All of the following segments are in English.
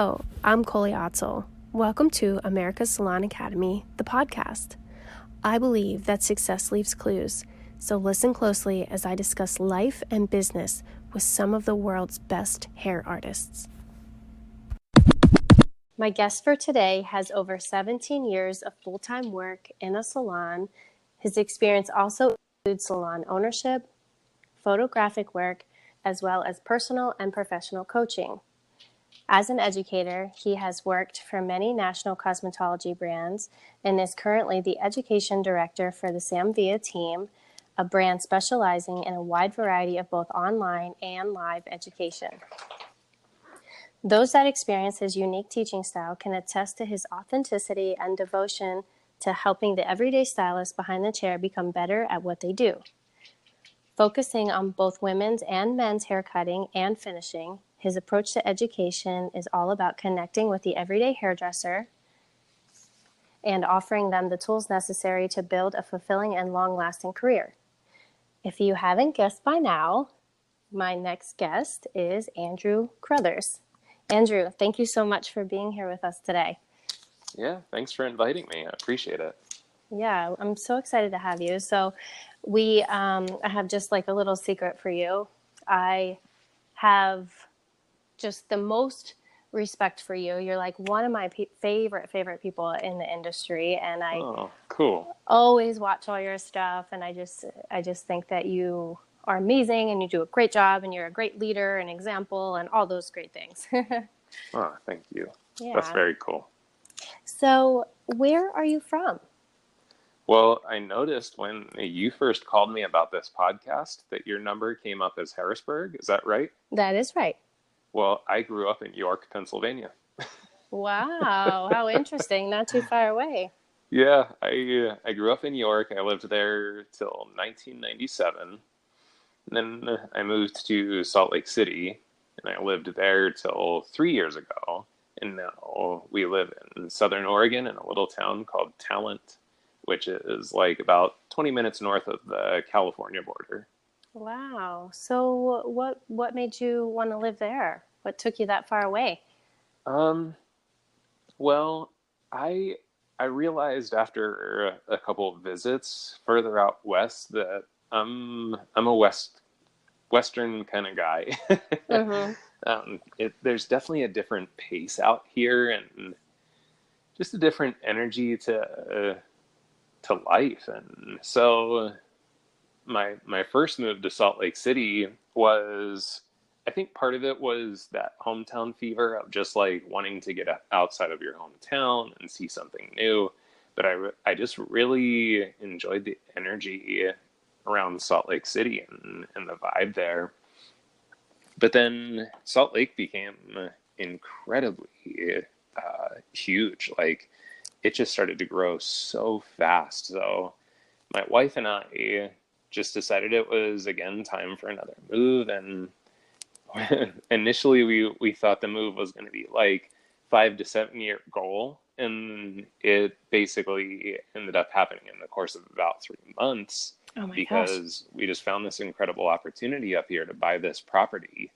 Hello, I'm Colie Otzel. Welcome to America's Salon Academy, the podcast. I believe that success leaves clues, so listen closely as I discuss life and business with some of the world's best hair artists. My guest for today has over 17 years of full-time work in a salon. His experience also includes salon ownership, photographic work, as well as personal and professional coaching. As an educator, he has worked for many national cosmetology brands and is currently the education director for the Sam Via team, a brand specializing in a wide variety of both online and live education. Those that experience his unique teaching style can attest to his authenticity and devotion to helping the everyday stylist behind the chair become better at what they do. Focusing on both women's and men's haircutting and finishing, his approach to education is all about connecting with the everyday hairdresser and offering them the tools necessary to build a fulfilling and long-lasting career. If you haven't guessed by now, my next guest is Andrew Carruthers. Andrew, thank you so much for being here with us today. Yeah, thanks for inviting me. I appreciate it. Yeah, I'm so excited to have you. So I have just like a little secret for you. I have just the most respect for you. You're like one of my favorite people in the industry, and I cool. always watch all your stuff, and I just think that you are amazing and you do a great job and you're a great leader and example and all those great things. Oh, thank you. Yeah. That's very cool. So where are you from? Well, I noticed when you first called me about this podcast that your number came up as Harrisburg. Is that right? That is right. Well, I grew up in York, Pennsylvania. Wow, how interesting. Not too far away. Yeah, I grew up in York. I lived there till 1997. And then I moved to Salt Lake City, and I lived there till 3 years ago. And now we live in Southern Oregon in a little town called Talent, which is like about 20 minutes north of the California border. Wow. So what made you want to live there? What took you that far away? Well, I realized after a couple of visits further out west that I'm a Western kind of guy. Mm-hmm. There's definitely a different pace out here and just a different energy to life. And so my first move to Salt Lake City was, I think part of it was that hometown fever of just like wanting to get outside of your hometown and see something new. But I just really enjoyed the energy around Salt Lake City and the vibe there. But then Salt Lake became incredibly huge. Like, it just started to grow so fast. So my wife and I just decided it was, again, time for another move. And initially we thought the move was going to be like 5 to 7 year goal. And it basically ended up happening in the course of about 3 months. Oh my because gosh. we just found this incredible opportunity up here to buy this property.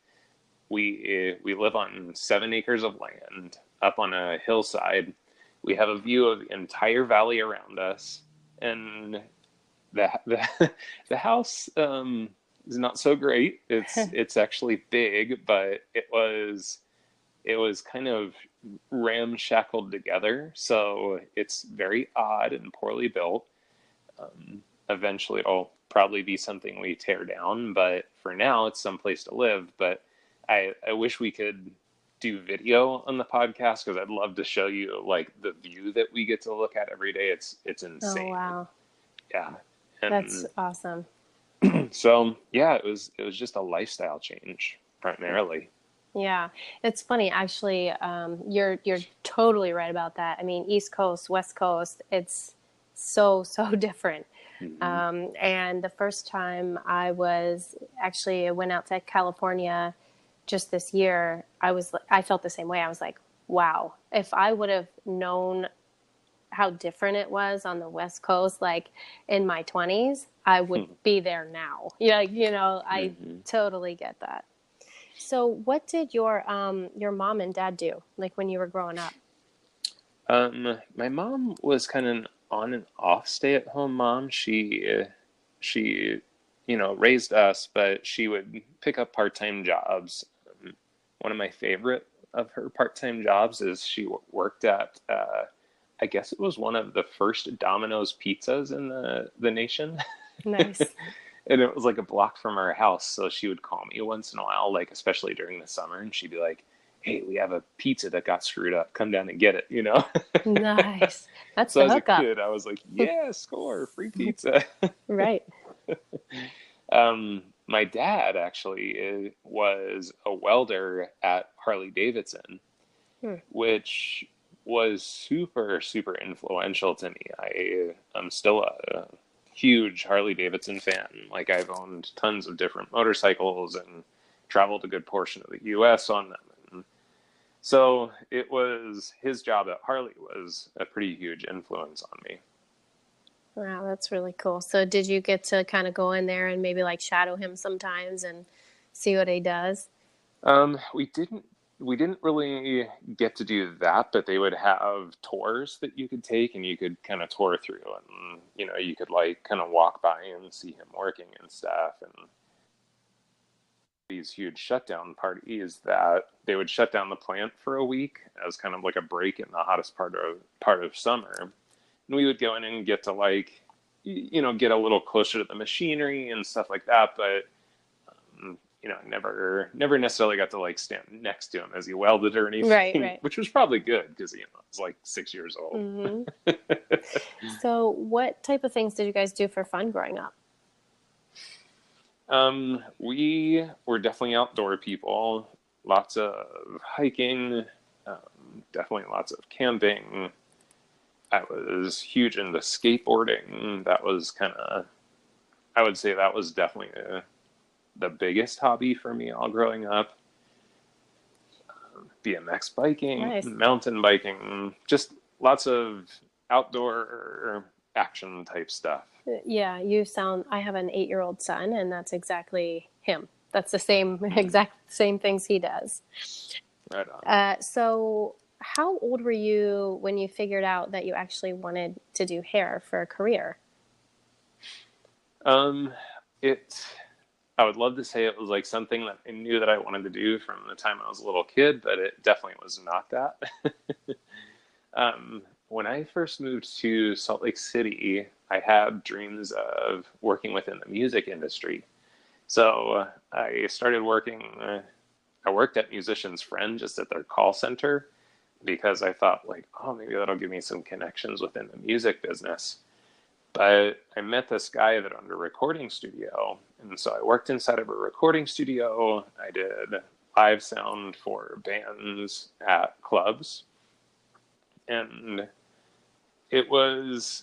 We live on 7 acres of land up on a hillside. We have a view of the entire valley around us, and the house is not so great. It's actually big, but it was kind of ramshackled together, so it's very odd and poorly built. Eventually it'll probably be something we tear down, but for now it's someplace to live. But I wish we could do video on the podcast, because I'd love to show you like the view that we get to look at every day. It's insane. Oh, wow. Yeah. And that's awesome. So yeah, it was just a lifestyle change primarily. Yeah, it's funny actually. You're totally right about that. I mean, East Coast, West Coast, it's so different. Mm-hmm. And the first time I went out to California just this year, I felt the same way. I was like, wow, if I would have known how different it was on the West Coast, like in my 20s, I would be there now. Yeah, I totally get that. So what did your mom and dad do, like when you were growing up? My mom was kind of an on and off stay-at-home mom. She, raised us, but she would pick up part-time jobs. One of my favorite of her part-time jobs is she worked at, I guess it was one of the first Domino's pizzas in the nation. Nice. And it was like a block from our house. So she would call me once in a while, like especially during the summer, and she'd be like, "Hey, we have a pizza that got screwed up. Come down and get it," you know? Nice. That's So the as a hookup. kid, I was like, "Yeah, score, free pizza." Right. My dad actually was a welder at Harley Davidson, Hmm. which was super, super influential to me. I'm still a huge Harley Davidson fan. Like I've owned tons of different motorcycles and traveled a good portion of the US on them. And so it was his job at Harley was a pretty huge influence on me. Wow, that's really cool. So did you get to kind of go in there and maybe like shadow him sometimes and see what he does? We didn't really get to do that, but they would have tours that you could take and you could kind of tour through and you could like kind of walk by and see him working and stuff. And these huge shutdown parties that they would shut down the plant for a week as kind of like a break in the hottest part of summer. And we would go in and get to like get a little closer to the machinery and stuff like that, but never necessarily got to like stand next to him as he welded or anything, Right. which was probably good because I was like 6 years old. Mm-hmm. So what type of things did you guys do for fun growing up? We were definitely outdoor people. Lots of hiking, definitely lots of camping. I was huge into skateboarding. That was I would say that was definitely the biggest hobby for me all growing up. BMX biking, Nice. mountain biking, just lots of outdoor action type stuff. Yeah, I have an 8-year-old son, and that's exactly him. That's the same, Mm, exact same things he does. right on. So how old were you when you figured out that you actually wanted to do hair for a career? Um, it, I would love to say it was like something that I knew that I wanted to do from the time I was a little kid, but it definitely was not that. When I first moved to Salt Lake City, I had dreams of working within the music industry. So I started working, I worked at Musician's Friend just at their call center because I thought like, oh, maybe that'll give me some connections within the music business. But I met this guy that owned a recording studio. And so I worked inside of a recording studio. I did live sound for bands at clubs. And it was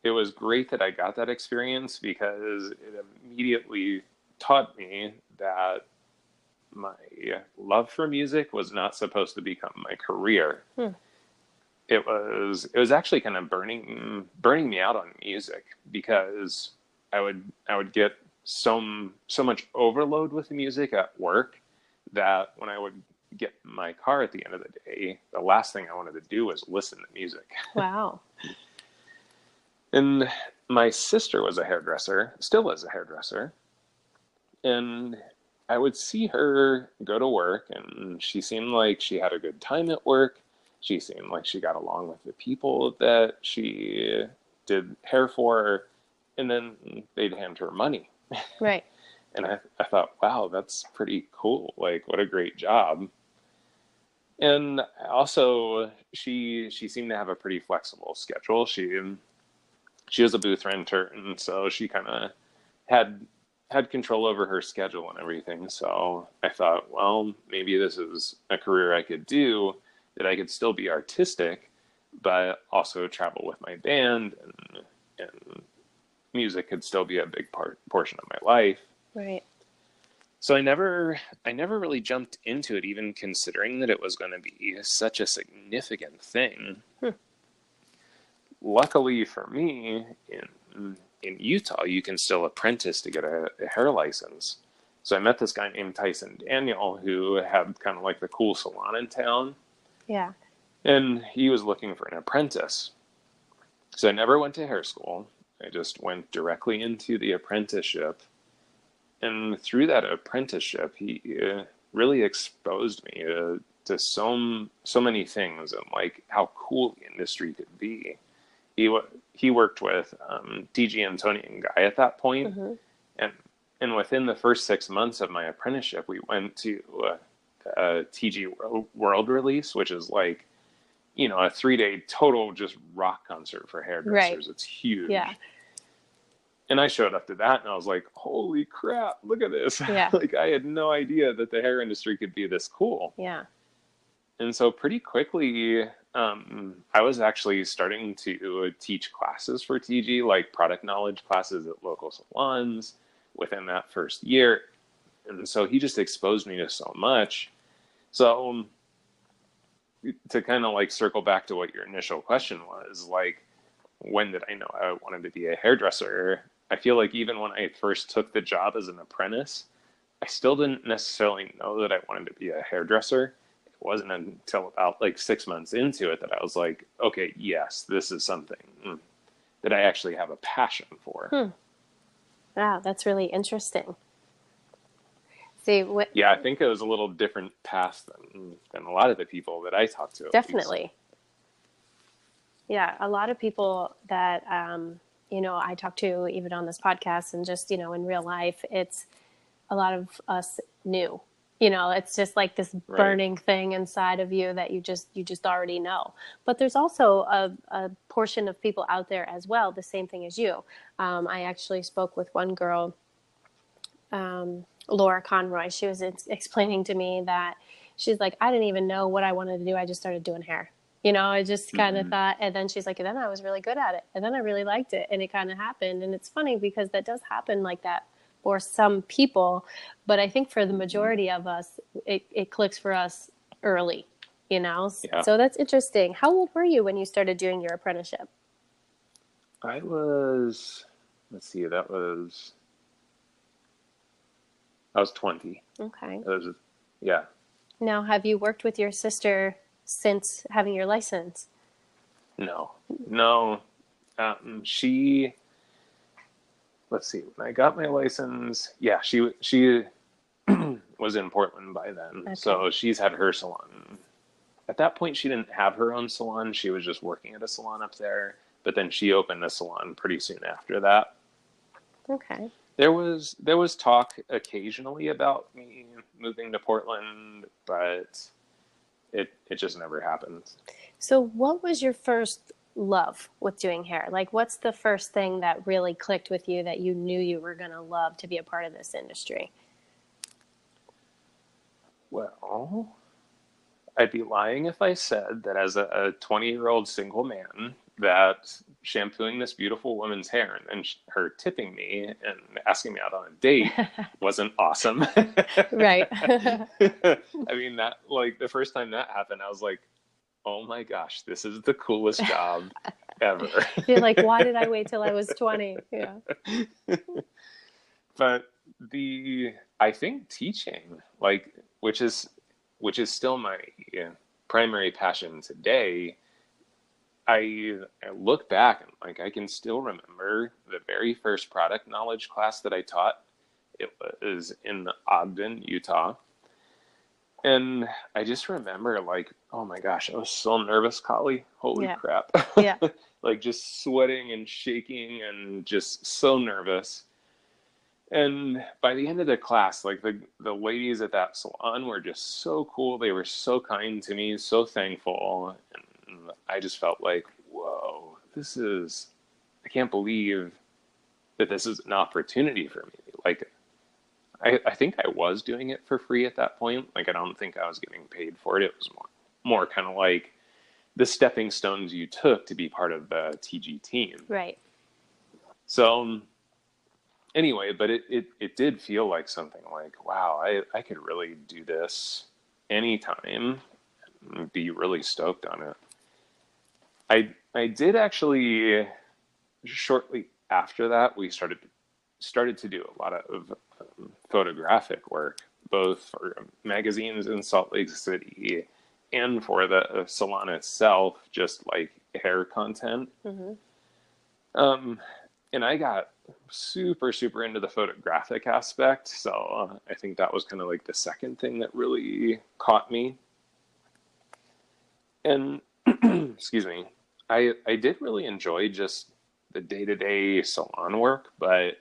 it was great that I got that experience because it immediately taught me that my love for music was not supposed to become my career. Hmm. It was actually kind of burning me out on music because I would get so much overload with music at work that when I would get in my car at the end of the day, the last thing I wanted to do was listen to music. Wow. And my sister was a hairdresser, still is a hairdresser, and I would see her go to work, and she seemed like she had a good time at work. She seemed like she got along with the people that she did hair for, and then they'd hand her money. Right. And I thought, wow, that's pretty cool. Like, what a great job. And also, she seemed to have a pretty flexible schedule. She was a booth renter, and so she kind of had control over her schedule and everything. So I thought, well, maybe this is a career I could do, that I could still be artistic, but also travel with my band, and music could still be a big portion of my life. Right. So I never really jumped into it, even considering that it was going to be such a significant thing. Hmm. Luckily for me, in Utah, you can still apprentice to get a hair license. So I met this guy named Tyson Daniel who had kind of like the cool salon in town. Yeah. And he was looking for an apprentice. So I never went to hair school. I just went directly into the apprenticeship. And through that apprenticeship, he really exposed me to so many things and like how cool the industry could be. He worked with TG and Tony and Guy at that point, Mm-hmm. and within the first 6 months of my apprenticeship, we went to a TG World release, which is like, you know, a 3-day total just rock concert for hairdressers. Right. It's huge. Yeah. And I showed up to that and I was like, holy crap, look at this. Yeah. Like, I had no idea that the hair industry could be this cool. Yeah. And so pretty quickly, I was actually starting to teach classes for TG, like product knowledge classes at local salons within that first year. And so he just exposed me to so much. So to kind of like circle back to what your initial question was, like, when did I know I wanted to be a hairdresser? I feel like even when I first took the job as an apprentice, I still didn't necessarily know that I wanted to be a hairdresser. It wasn't until about like 6 months into it that I was like, okay, yes, this is something that I actually have a passion for. Wow, that's really interesting. See, Yeah, I think it was a little different path than a lot of the people that I talked to. Definitely. Yeah, a lot of people that, I talk to even on this podcast and just, in real life, it's a lot of us new. It's just like this burning thing inside of you that you just already know. But there's also a portion of people out there as well, the same thing as you. I actually spoke with one girl, Laura Conroy. She was explaining to me that she's like, I didn't even know what I wanted to do. I just started doing hair. I just kind of thought, and then she's like, and then I was really good at it. And then I really liked it. And it kind of happened. And it's funny because that does happen like that for some people. But I think for the majority of us, it clicks for us early, Yeah. So that's interesting. How old were you when you started doing your apprenticeship? I was 20. Okay. Yeah. Now, have you worked with your sister since having your license? No. Let's see, when I got my license, she was in Portland by then. Okay. So she's had her salon. At that point, she didn't have her own salon. She was just working at a salon up there. But then she opened a salon pretty soon after that. Okay. There was talk occasionally about me moving to Portland, but it just never happened. So what was your first love with doing hair? Like, what's the first thing that really clicked with you that you knew you were going to love to be a part of this industry? Well, I'd be lying if I said that as a 20-year-old single man that shampooing this beautiful woman's hair and then her tipping me and asking me out on a date wasn't awesome. Right. I mean, that, like, the first time that happened, I was like, oh my gosh, this is the coolest job ever. You're like, why did I wait till I was 20? Yeah. But I think teaching, like, which is still my primary passion today, I look back and like I can still remember the very first product knowledge class that I taught. It was in Ogden, Utah. And I just remember like, oh my gosh, I was so nervous, Colie. Holy crap. Yeah. Like just sweating and shaking and just so nervous. And by the end of the class, like the ladies at that salon were just so cool. They were so kind to me, so thankful. And I just felt like, whoa, I can't believe that this is an opportunity for me. Like, I think I was doing it for free at that point. Like, I don't think I was getting paid for it. It was more kind of like the stepping stones you took to be part of the TG team. Right. So anyway, but it did feel like something like, wow, I could really do this anytime and be really stoked on it. I did actually, shortly after that, we started to do a lot of photographic work, both for magazines in Salt Lake City and for the salon itself, just like hair content. Mm-hmm. And I got super, super into the photographic aspect. So I think that was kind of like the second thing that really caught me. And excuse me, I did really enjoy just the day-to-day salon work, but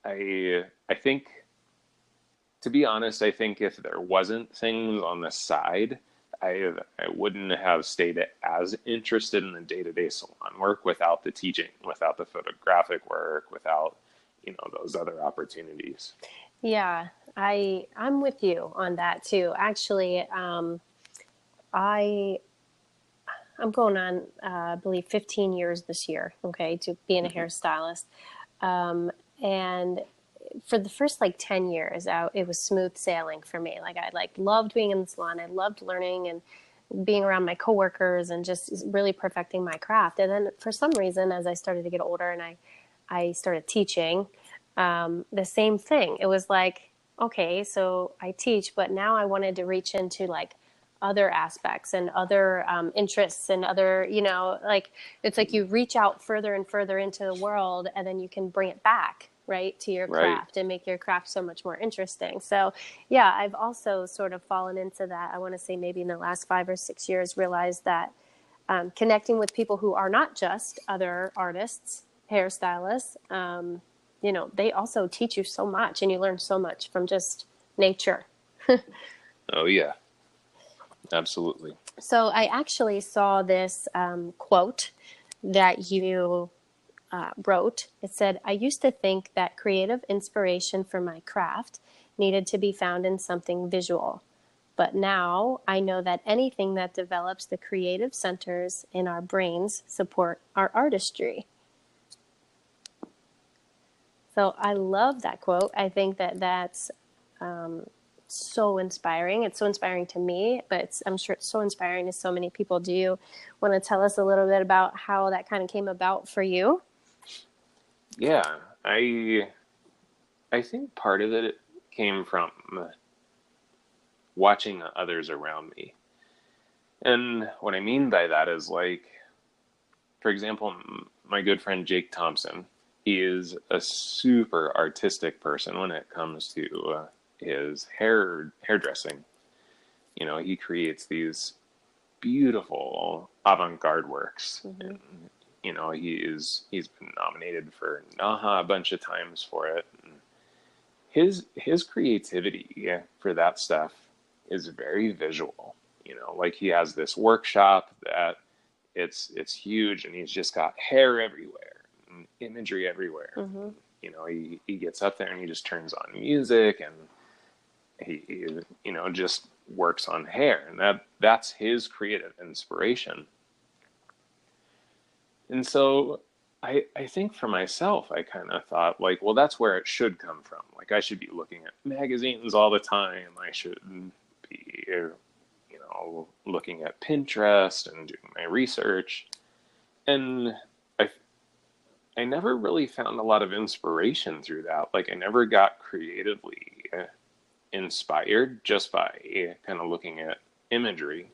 I think, to be honest, I think if there wasn't things on the side, I wouldn't have stayed as interested in the day-to-day salon work without the teaching, without the photographic work, without, those other opportunities. Yeah, I'm with you on that too. Actually, I I'm going on, I believe, 15 years this year. Okay, to being a Mm-hmm. hairstylist, and for the first like 10 years, it was smooth sailing for me. Like I loved being in the salon. I loved learning and being around my coworkers and just really perfecting my craft. And then for some reason, as I started to get older and I started teaching, the same thing. It was like, okay, so I teach, but now I wanted to reach into like other aspects and other interests and other, like it's like you reach out further and further into the world and then you can bring it back, right, to your Right. craft and make your craft so much more interesting. So yeah, I've also sort of fallen into that. I want to say maybe in the last 5 or 6 years, realized that connecting with people who are not just other artists, hairstylists, they also teach you so much and you learn so much from just nature. Oh, yeah, absolutely. So I actually saw this quote that you wrote. It said, "I used to think that creative inspiration for my craft needed to be found in something visual. But now I know that anything that develops the creative centers in our brains support our artistry." So I love that quote. I think that that's so inspiring. It's so inspiring to me, but I'm sure it's so inspiring to so many people. Do you want to tell us a little bit about how that kind of came about for you? Yeah, I think part of it came from watching others around me. And what I mean by that is, like, for example, my good friend Jake Thompson, he is a super artistic person when it comes to his hairdressing. He creates these beautiful avant-garde works. Mm-hmm. And, he's been nominated for NAHA a bunch of times for it. And his creativity for that stuff is very visual. Like he has this workshop that it's huge, and he's just got hair everywhere and imagery everywhere. Mm-hmm. He gets up there and he just turns on music, and he just works on hair, and that's his creative inspiration. And so I think for myself, I kind of thought, like, well, that's where it should come from. Like, I should be looking at magazines all the time. I should be, looking at Pinterest and doing my research. And I never really found a lot of inspiration through that. Like, I never got creatively inspired just by kind of looking at imagery.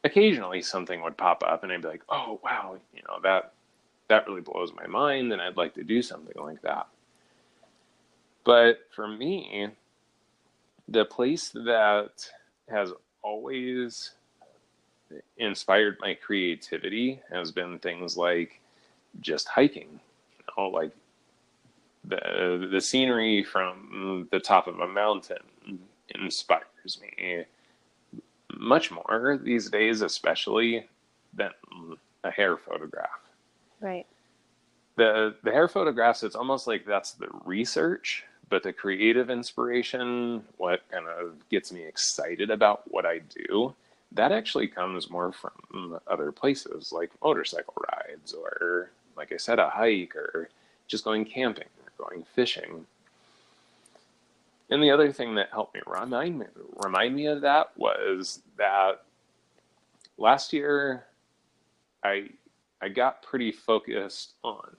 Occasionally something would pop up and I'd be like, oh, wow, that really blows my mind, and I'd like to do something like that. But for me, the place that has always inspired my creativity has been things like just hiking. Like the scenery from the top of a mountain inspires me much more these days, especially, than a hair photograph. Right. The hair photographs, it's almost like that's the research, but the creative inspiration, what kind of gets me excited about what I do, that actually comes more from other places, like motorcycle rides, or, like I said, a hike, or just going camping or going fishing. And the other thing that helped me remind me of that was that last year I got pretty focused on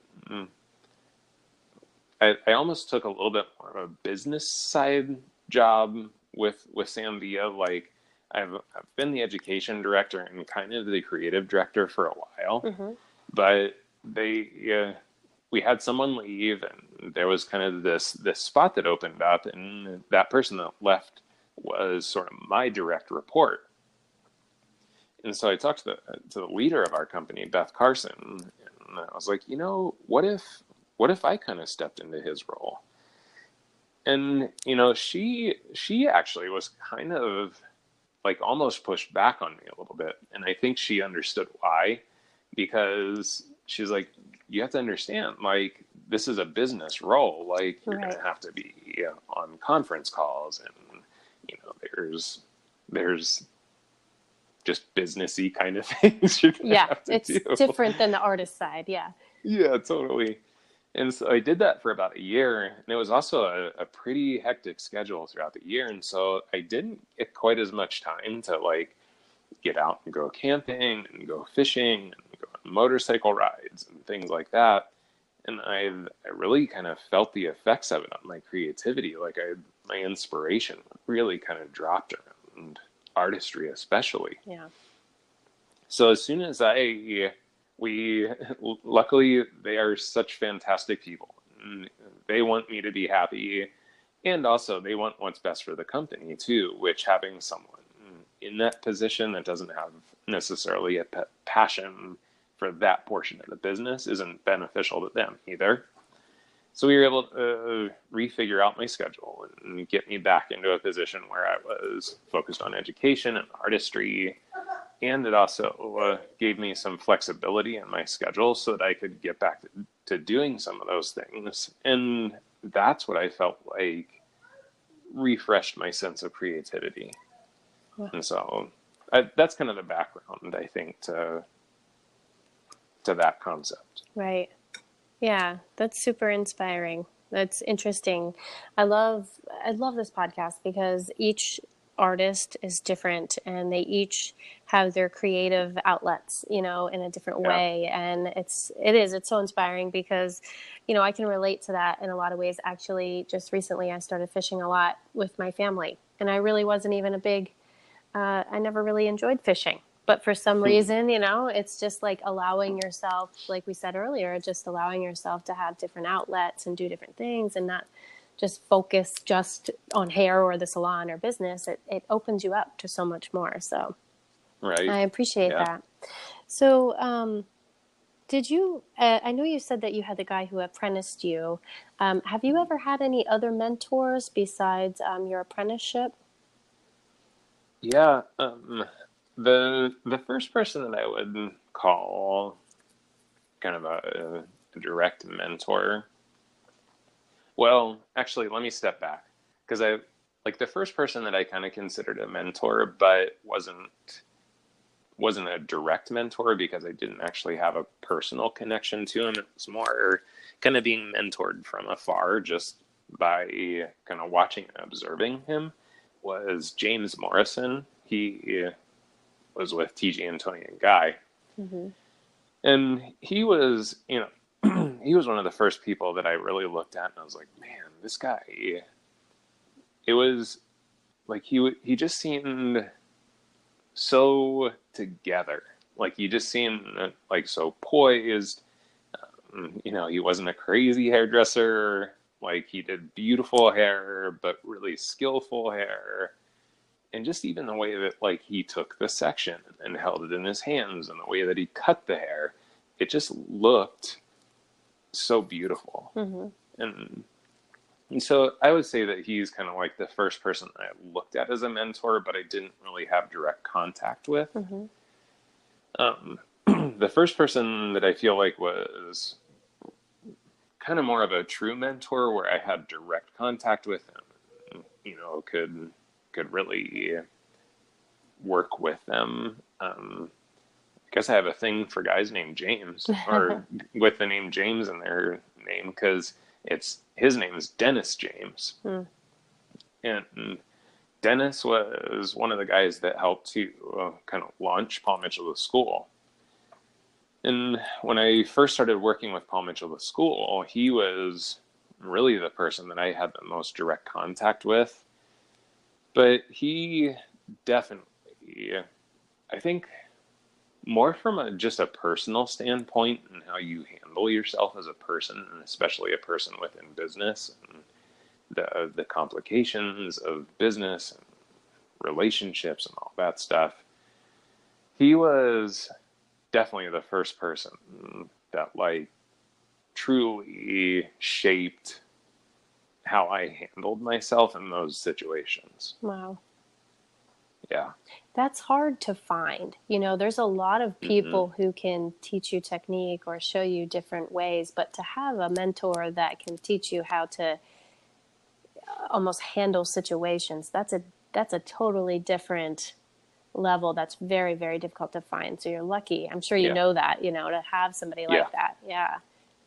I almost took a little bit more of a business side job with Sam Villa. Like I've been the education director and kind of the creative director for a while, Mm-hmm. but we had someone leave, and there was kind of this spot that opened up, and that person that left was sort of my direct report. And so I talked to the leader of our company, Beth Carson, and I was like, what if I kind of stepped into his role? And she actually was kind of like almost pushed back on me a little bit, and I think she understood why, because she's like, you have to understand, like, this is a business role. Like, you're Right. gonna have to be on conference calls, and there's just businessy kind of things you're gonna Yeah, have to it's do. different than the artist side. Yeah. Yeah, totally. And so I did that for about a year, and it was also a pretty hectic schedule throughout the year. And so I didn't get quite as much time to like get out and go camping and go fishing and go on motorcycle rides and things like that. And I really kind of felt the effects of it on my creativity. Like my inspiration really kind of dropped around artistry, especially. Yeah. So as soon as luckily they are such fantastic people. And they want me to be happy, and also they want what's best for the company too, which having someone in that position that doesn't have necessarily a passion for that portion of the business isn't beneficial to them either. So we were able to refigure out my schedule and get me back into a position where I was focused on education and artistry. And it also gave me some flexibility in my schedule so that I could get back to doing some of those things. And that's what I felt like refreshed my sense of creativity. Wow. And so that's kind of the background, I think, to that concept. Right. Yeah, that's super inspiring. That's interesting. I love this podcast because each artist is different and they each have their creative outlets, in a different way. And it's so inspiring because, I can relate to that in a lot of ways. Actually, just recently I started fishing a lot with my family, and I really wasn't even I never really enjoyed fishing. But for some reason, it's just like allowing yourself, like we said earlier, just allowing yourself to have different outlets and do different things and not just focus just on hair or the salon or business. It opens you up to so much more. So Right. I appreciate Yeah. that. So did you, I know you said that you had the guy who apprenticed you. Have you ever had any other mentors besides your apprenticeship? Yeah. The first person that I would call kind of a direct mentor. Well, actually, let me step back, because the first person that I kind of considered a mentor, but wasn't a direct mentor because I didn't actually have a personal connection to him. It was more kind of being mentored from afar, just by kind of watching and observing him, was James Morrison. He was with TG and Tony and Guy. Mm-hmm. And he was, he was one of the first people that I really looked at, and I was like, man, this guy, it was like he just seemed so together. Like he just seemed like so poised. He wasn't a crazy hairdresser. Like he did beautiful hair, but really skillful hair. And just even the way that like he took the section and held it in his hands, and the way that he cut the hair, it just looked so beautiful. Mm-hmm. And so I would say that he's kind of like the first person I looked at as a mentor, but I didn't really have direct contact with. Mm-hmm. The first person that I feel like was kind of more of a true mentor, where I had direct contact with him, could really work with them. I guess I have a thing for guys named James, or with the name James in their name, because his name is Dennis James. Mm. And Dennis was one of the guys that helped to kind of launch Paul Mitchell the School. And when I first started working with Paul Mitchell the School, he was really the person that I had the most direct contact with. But he definitely, I think, more from just a personal standpoint and how you handle yourself as a person, and especially a person within business, and the complications of business and relationships and all that stuff. He was definitely the first person that like truly shaped how I handled myself in those situations. Wow. Yeah. That's hard to find. You know, there's a lot of Mm-hmm. people who can teach you technique or show you different ways, but to have a mentor that can teach you how to almost handle situations, that's a totally different level. That's very, very difficult to find. So you're lucky. I'm sure you Yeah. know that, you know, to have somebody Yeah. like that. Yeah.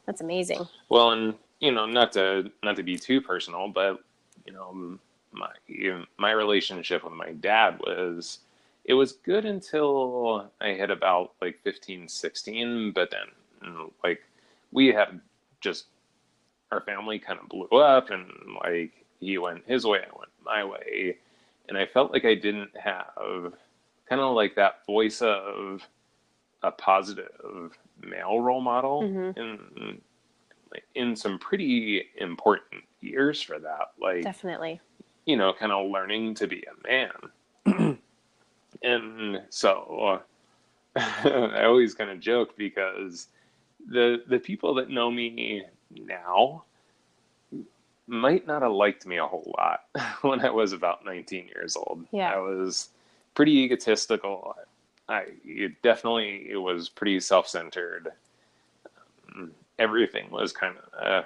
That's amazing. Well, and not to be too personal, but my my relationship with my dad it was good until I hit about like 15, 16, but then like we had just our family kind of blew up, and like he went his way, I went my way, and I felt like I didn't have kind of like that voice of a positive male role model Mm-hmm. in some pretty important years for that. Like, Definitely. kind of learning to be a man. And so I always kind of joke because the people that know me now might not have liked me a whole lot when I was about 19 years old. Yeah. I was pretty egotistical. It was pretty self-centered. Everything was kind of,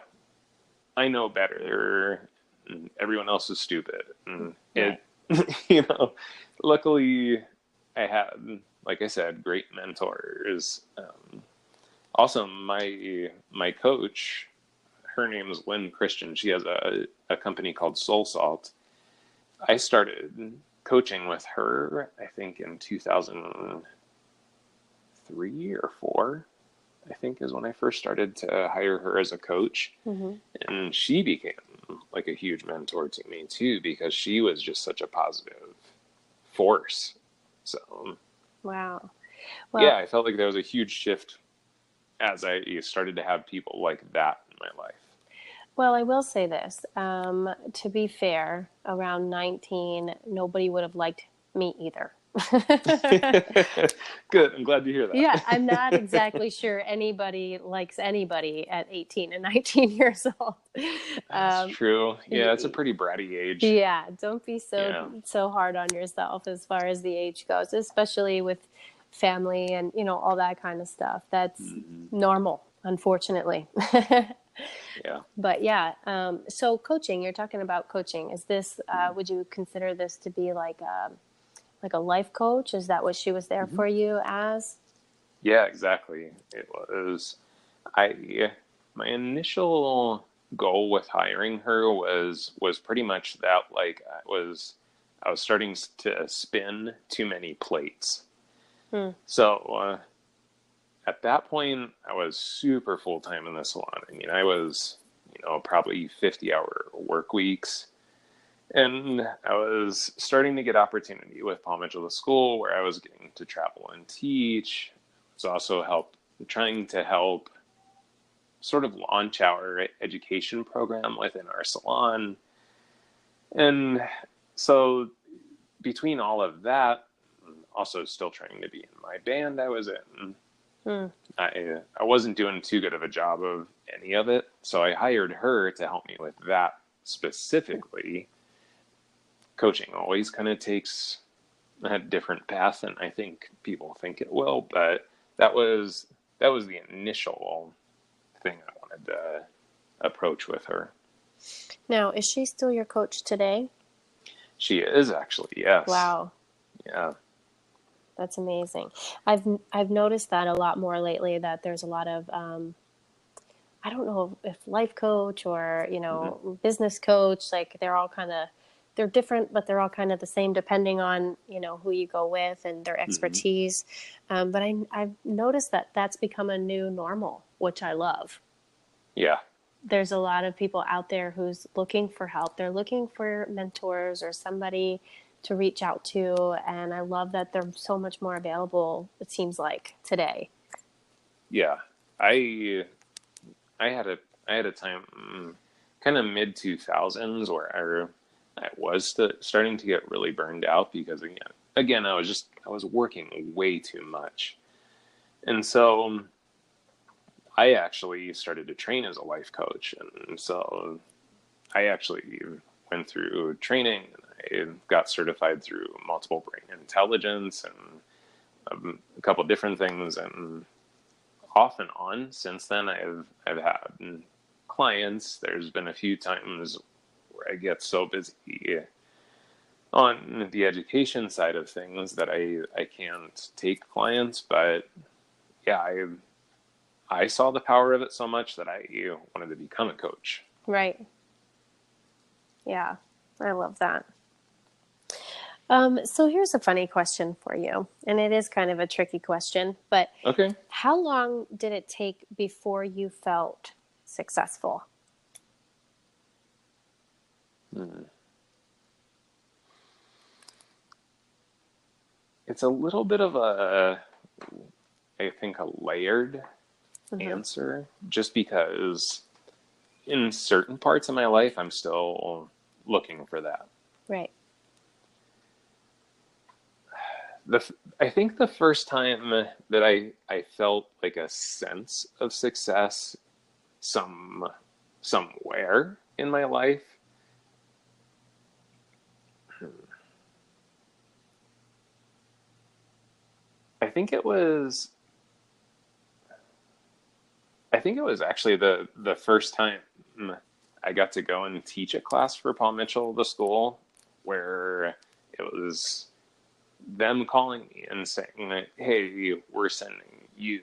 I know better. And everyone else is stupid. And Right. you know, luckily I had, like I said, great mentors. Also, my coach, her name is Lynn Christian. She has a company called Soul Salt. I started coaching with her, I think, in 2003 or 4. I think is when I first started to hire her as a coach. Mm-hmm. And she became like a huge mentor to me too, because she was just such a positive force. So, Wow. yeah, Well, I felt like there was a huge shift as I started to have people like that in my life. Well, I will say this. To be fair, around 19, nobody would have liked me either. Good. I'm glad to hear Yeah, I'm not that. exactly sure anybody likes anybody at 18 and 19 years old. That's Um, true. Yeah, it's a y- pretty bratty age. yeah, don't be Yeah. so hard on yourself as far as the age goes, especially with family and, you know, all that kind of stuff. That's Hmm. normal, unfortunately. Yeah. But yeah, so coaching, you're talking about coaching. Is this, would you consider this to be like a life coach? Is that what she was there Hmm. for you as? Yeah, exactly. It was. I My initial goal with hiring her was pretty much that, like I was starting to spin too many plates. Hmm. So at that point, I was super full time in the salon. I mean, I was probably 50-hour work weeks. And I was starting to get opportunity with Palm Angela School, where I was getting to travel and teach. I was also trying to help sort of launch our education program within our salon. And so between all of that, also still trying to be in my band I was in, Hmm. I wasn't doing too good of a job of any of it. So I hired her to help me with that specifically. Coaching always kind of takes a different path than I think people think it will, but that was the initial thing I wanted to approach with her. Now, is she still your coach today? She is actually, yes. Wow, Yeah. that's amazing. I've noticed that a lot more lately. That there's a lot of I don't know if life coach or you Hmm. know business coach. Like they're different, but they're all kind of the same depending on you know who you go with and their Hmm. expertise. But I've noticed that that's become a new normal, which I love. Yeah. there's a lot of people out there who's looking for help. They're looking for mentors or somebody to reach out to. And I love that they're so much more available, it seems like, today. Yeah. I I had a time kind of mid 2000s where I was starting to get really burned out because again I was working way too much. And so I actually started to train as a life coach. And so I actually went through training and I got certified through multiple brain intelligence and a couple different things. And off and on since then, I've had clients. There's been a few times where I get so busy on the education side of things that I can't take clients. But yeah, I saw the power of it so much that I wanted to become a coach. Right. Yeah, I love that. So here's a funny question for you, and it is kind of a tricky question, but Okay. how long did it take before you felt successful? It's a little bit of I think, a layered answer, just because in certain parts of my life, I'm still looking for that. Right. I think the first time that I felt like a sense of success somewhere in my life, I think it was actually the first time I got to go and teach a class for Paul Mitchell, the school, where it was them calling me and saying, "Hey, we're sending you,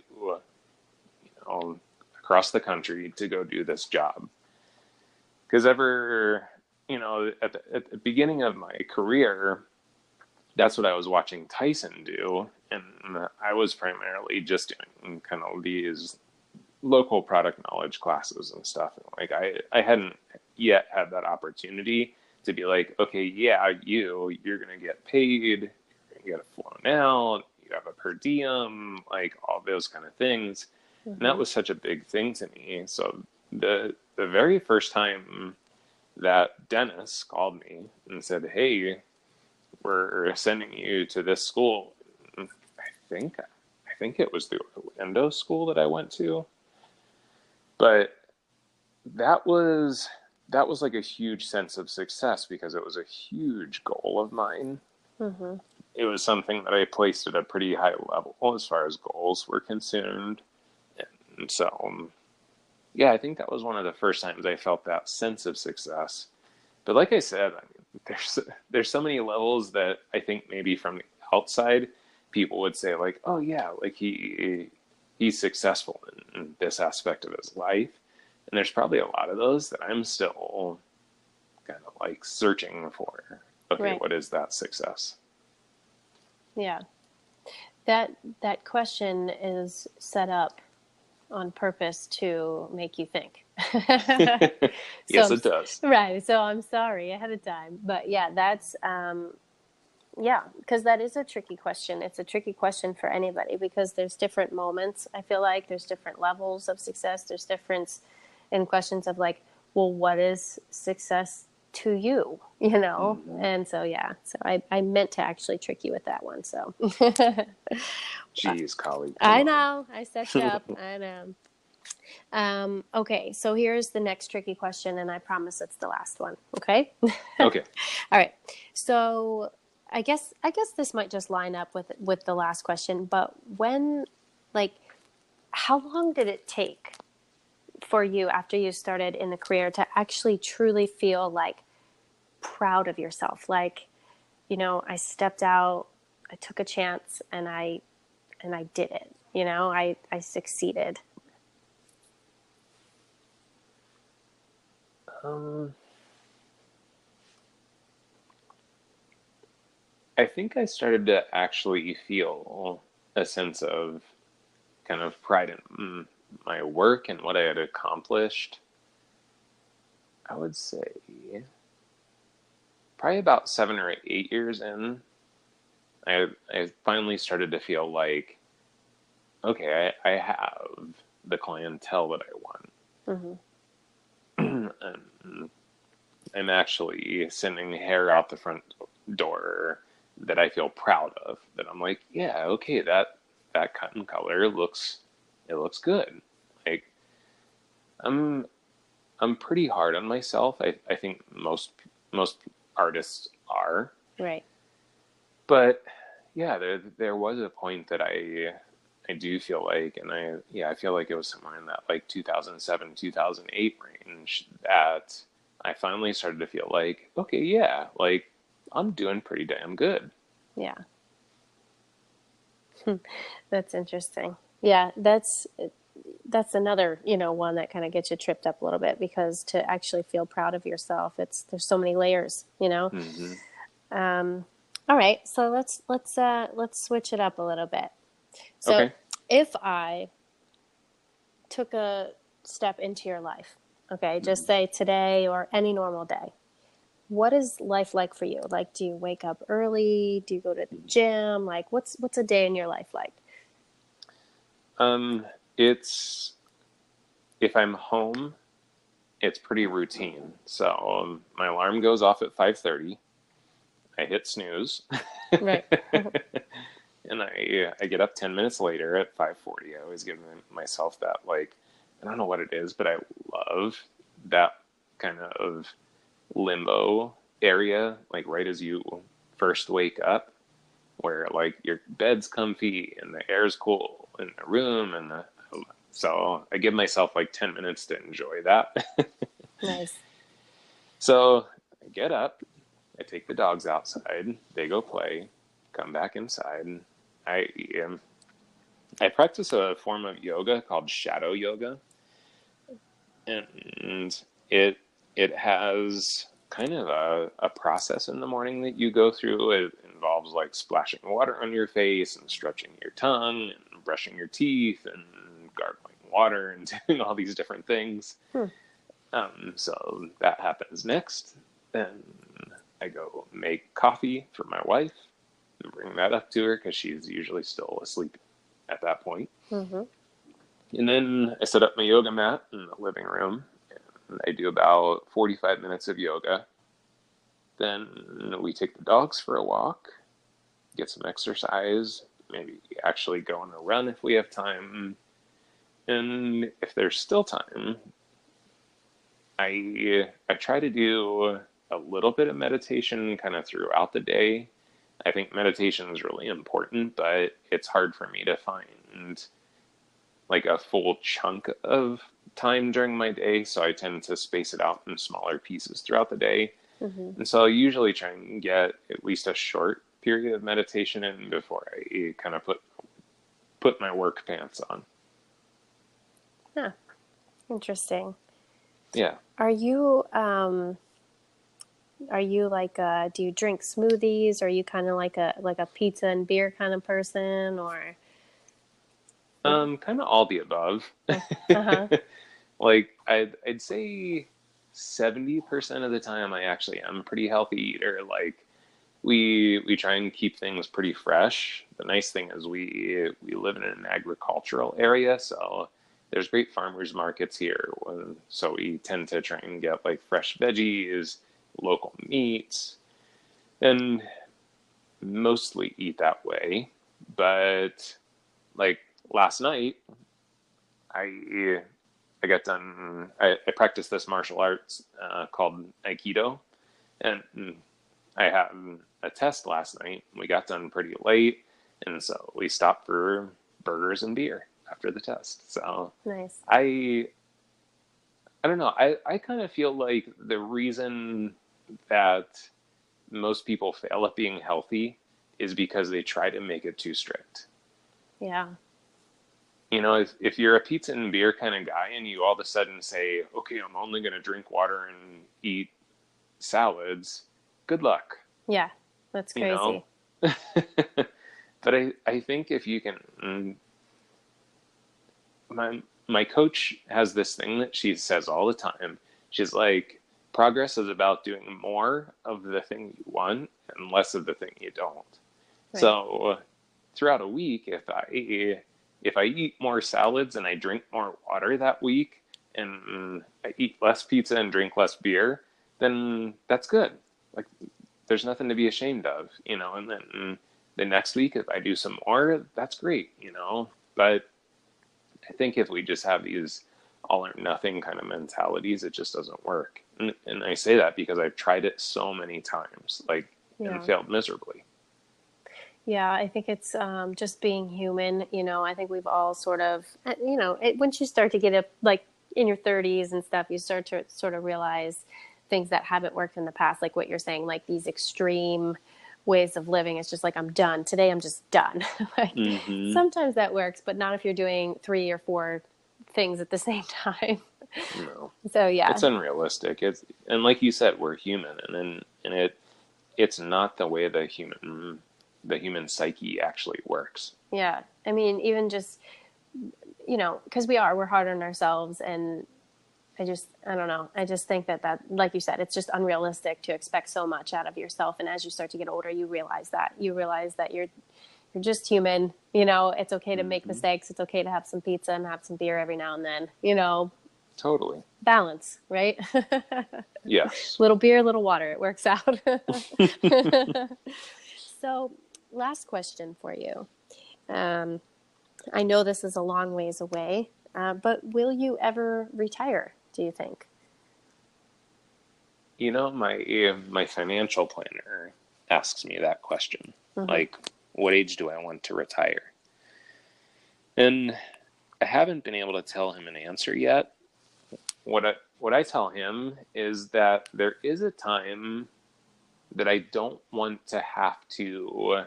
across the country to go do this job." Because at the beginning of my career, that's what I was watching Tyson do, and I was primarily just doing kind of these local product knowledge classes and stuff. Like I hadn't yet had that opportunity to be like, okay, yeah, you're gonna get paid, you're gonna get it flown out, you have a per diem, like all those kind of things. And that was such a big thing to me. So the very first time that Dennis called me and said, "Hey, we're sending you to this school," I think it was the Orlando school that I went to. But that was like a huge sense of success because it was a huge goal of mine. It was something that I placed at a pretty high level as far as goals were concerned. And so, yeah, I think that was one of the first times I felt that sense of success. But like I said, I mean, there's so many levels that I think maybe from the outside, people would say like, "Oh yeah, like he's successful in this aspect of his life." And there's probably a lot of those that I'm still kind of like searching for. Okay, Right. what is that success? Yeah. That question is set up on purpose to make you think. Yes, it does. Right. So I'm sorry ahead of time. But yeah, that's, yeah, because that is a tricky question. It's a tricky question for anybody because there's different moments. I feel like there's different levels of success. There's difference in questions of like, well, what is success to you? And so, yeah, so I meant to actually trick you with that one. So Jeez, Colie, come I on. know I set you up. I know. Okay, so here's the next tricky question, and I promise it's the last one. Okay. Okay. All right. So I guess this might just line up with the last question, but how long did it take for you after you started in the career to actually truly feel like proud of yourself? Like, I stepped out, I took a chance, and I did it. I succeeded. I think I started to actually feel a sense of kind of pride in my work and what I had accomplished I would say probably about 7 or 8 years in, I finally started to feel like, okay, I have the clientele that I want. Mm-hmm. And I'm actually sending hair out the front door that I feel proud of. That I'm like, yeah, okay, that cut and color looks good. Like I'm I'm pretty hard on myself. I think most artists are. Right. But yeah, there was a point that I do feel like, and I feel like it was somewhere in that like 2007 2008 range that I finally started to feel like, okay, yeah, like I'm doing pretty damn good. Yeah. That's interesting. Yeah, that's another, one that kind of gets you tripped up a little bit, because to actually feel proud of yourself, there's so many layers. Hmm. All right, so let's switch it up a little bit. So Okay. if I took a step into your life, okay, just Mhm. say today or any normal day, what is life like for you? Like, do you wake up early? Do you go to the gym? Like, what's a day in your life like? It's if I'm home, it's pretty routine. So my alarm goes off at 5:30. I hit snooze. Right. And I get up 10 minutes later at 5:40. I always give myself that, like, I don't know what it is, but I love that kind of limbo area, like right as you first wake up, where like your bed's comfy and the air's cool in the room, so I give myself like 10 minutes to enjoy that. Nice. So I get up, I take the dogs outside, they go play, come back inside. I um, I practice a form of yoga called shadow yoga, and it has kind of a process in the morning that you go through. It involves like splashing water on your face and stretching your tongue and brushing your teeth and gargling water and doing all these different things. Hmm. So that happens next. Then I go make coffee for my wife and bring that up to her because she's usually still asleep at that point. Mm-hmm. And then I set up my yoga mat in the living room. And I do about 45 minutes of yoga. Then we take the dogs for a walk, get some exercise, maybe actually go on a run if we have time. And if there's still time, I try to do a little bit of meditation kind of throughout the day. I think meditation is really important, but it's hard for me to find like a full chunk of time during my day, so I tend to space it out in smaller pieces throughout the day. Mm-hmm. And so I usually try and get at least a short period of meditation in before I kind of put my work pants on. Huh. Interesting. Yeah. Are you like do you drink smoothies? Are you kind of like a pizza and beer kind of person, or? Kind of all the above. Uh-huh. Like I'd say 70% of the time I actually am a pretty healthy eater. Like we try and keep things pretty fresh. The nice thing is we live in an agricultural area, so there's great farmers markets here. So we tend to try and get like fresh veggies, local meats, and mostly eat that way. But like last night, I I got done. I practiced this martial arts called Aikido, and I had a test last night. We got done pretty late, and so we stopped for burgers and beer after the test. So Nice. I don't know. I kind of feel like the reason that most people fail at being healthy is because they try to make it too strict. Yeah. You know, if you're a pizza and beer kind of guy and you all of a sudden say, okay, I'm only going to drink water and eat salads, good luck, Yeah. That's you know? crazy. But I think if you can, my coach has this thing that she says all the time. She's like, progress is about doing more of the thing you want and less of the thing you don't. Right. So throughout a week, if I eat more salads and I drink more water that week, and I eat less pizza and drink less beer, then that's good. Like, there's nothing to be ashamed of, and then the next week, if I do some more, that's great, but I think if we just have these all or nothing kind of mentalities, it just doesn't work. And I say that because I've tried it so many times, and failed miserably. Yeah, I think it's just being human. I think we've all sort of, once you start to get up, like in your 30s and stuff, you start to sort of realize things that haven't worked in the past, like what you're saying, like these extreme ways of living. It's just like, I'm done. Today, I'm just done. Sometimes that works, but not if you're doing 3 or 4 things at the same time. No. So, yeah. It's unrealistic. And like you said, we're human, and it's not the way the human psyche actually works. Yeah. I mean, even just, because we're hard on ourselves, and I don't know. I just think that, like you said, it's just unrealistic to expect so much out of yourself. And as you start to get older, you realize that you're just human. It's okay to make mistakes. It's okay to have some pizza and have some beer every now and then, Totally. balance, right? Yes. Little beer, little water. It works out. So last question for you. I know this is a long ways away, but will you ever retire, do you think? My financial planner asks me that question. Like, what age do I want to retire? And I haven't been able to tell him an answer yet. What I tell him is that there is a time that I don't want to have to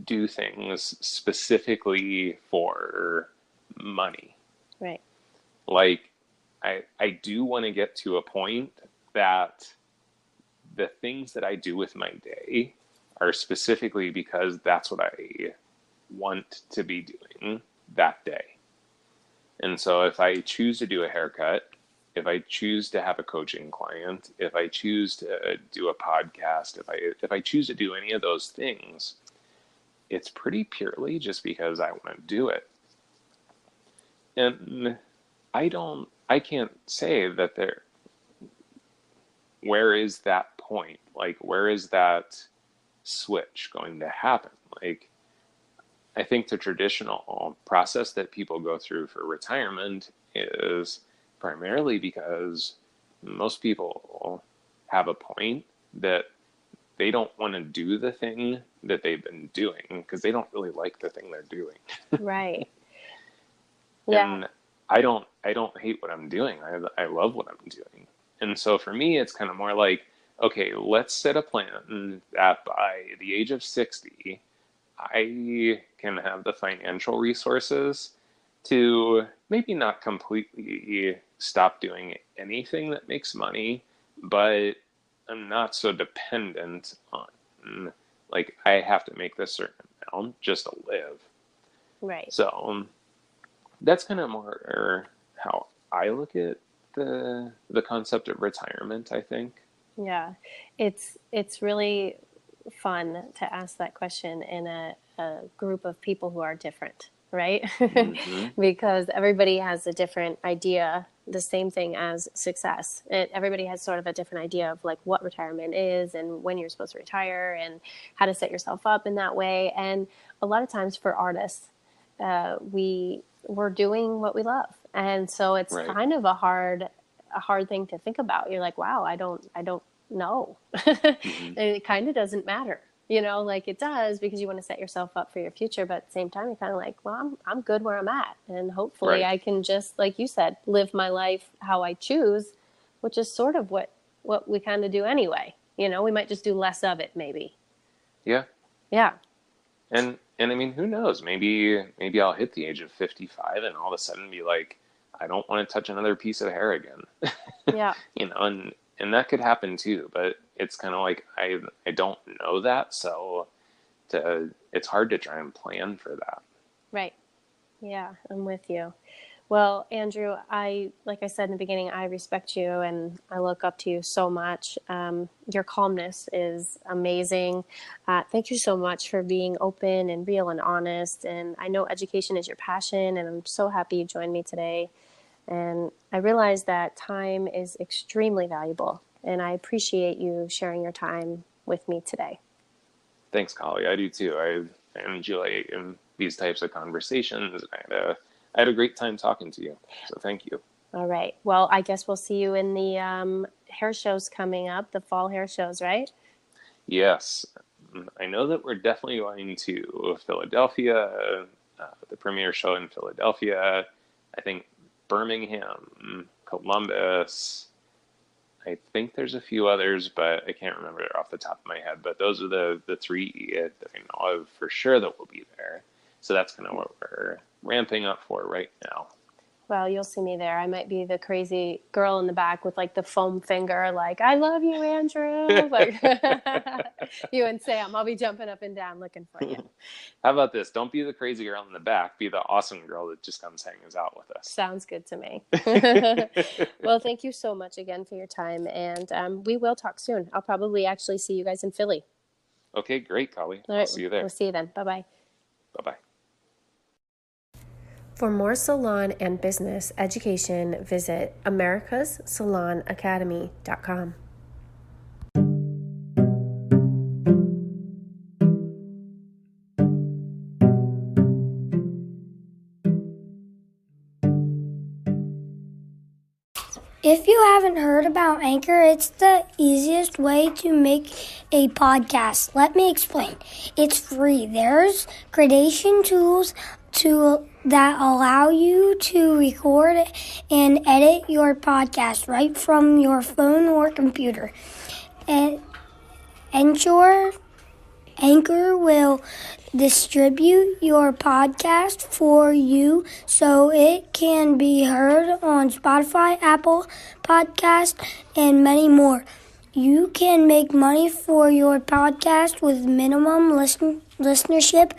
do things specifically for money. Right. Like, I do want to get to a point that the things that I do with my day are specifically because that's what I want to be doing that day. And so if I choose to do a haircut, if I choose to have a coaching client, if I choose to do a podcast, if I choose to do any of those things, it's pretty purely just because I want to do it. And I can't say that where is that point? Like, where is that switch going to happen? Like, I think the traditional process that people go through for retirement is primarily because most people have a point that they don't want to do the thing that they've been doing because they don't really like the thing they're doing. Right. Yeah. And I don't hate what I'm doing. I love what I'm doing. And so for me, it's kind of more like, okay, let's set a plan that by the age of 60, I can have the financial resources to maybe not completely stop doing anything that makes money, but I'm not so dependent on, like, I have to make this certain amount just to live. Right. So that's kind of more how I look at the concept of retirement, I think. Yeah. It's really fun to ask that question in a group of people who are different, right? Because everybody has a different idea, the same thing as success. Everybody has sort of a different idea of like what retirement is and when you're supposed to retire and how to set yourself up in that way. And a lot of times for artists, we're doing what we love. And so it's kind of a hard thing to think about. You're like, wow, I don't know. And it kind of doesn't matter. Like it does because you want to set yourself up for your future. But at the same time, you're kind of like, well, I'm good where I'm at. And hopefully I can just, like you said, live my life how I choose, which is sort of what we kind of do anyway. We might just do less of it maybe. Yeah. Yeah. And I mean, who knows? Maybe I'll hit the age of 55 and all of a sudden be like, I don't want to touch another piece of hair again. Yeah. And that could happen too, but it's kind of like, I don't know that. So it's hard to try and plan for that. Right. Yeah, I'm with you. Well, Andrew, like I said in the beginning, I respect you and I look up to you so much. Your calmness is amazing. Thank you so much for being open and real and honest. And I know education is your passion, and I'm so happy you joined me today. And I realize that time is extremely valuable, and I appreciate you sharing your time with me today. Thanks, Colie. I do too. I enjoy these types of conversations. I had a great time talking to you, so thank you. All right. Well, I guess we'll see you in the hair shows coming up, the fall hair shows, right? Yes. I know that we're definitely going to Philadelphia, the premiere show in Philadelphia. I think Birmingham, Columbus. I think there's a few others, but I can't remember off the top of my head. But those are the three that I know of for sure that will be there. So that's kind of what we're ramping up for right now. Well, you'll see me there. I might be the crazy girl in the back with like the foam finger, like, I love you, Andrew. Like you and Sam, I'll be jumping up and down looking for you. How about this? Don't be the crazy girl in the back. Be the awesome girl that just comes hangs out with us. Sounds good to me. Well, thank you so much again for your time. And we will talk soon. I'll probably actually see you guys in Philly. Okay, great, Colie. All right, I'll see you there. We'll see you then. Bye-bye. Bye-bye. For more salon and business education, visit americassalonacademy.com. If you haven't heard about Anchor, it's the easiest way to make a podcast. Let me explain. It's free. There's gradation tools that allow you to record and edit your podcast right from your phone or computer. And Anchor will distribute your podcast for you so it can be heard on Spotify, Apple Podcast, and many more. You can make money for your podcast with minimum listenership.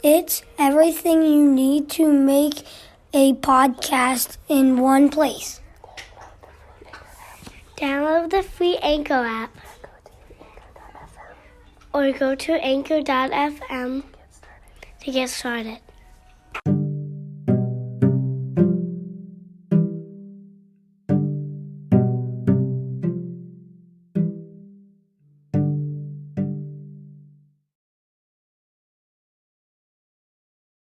It's everything you need to make a podcast in one place. Download the free Anchor app or go to anchor.fm to get started.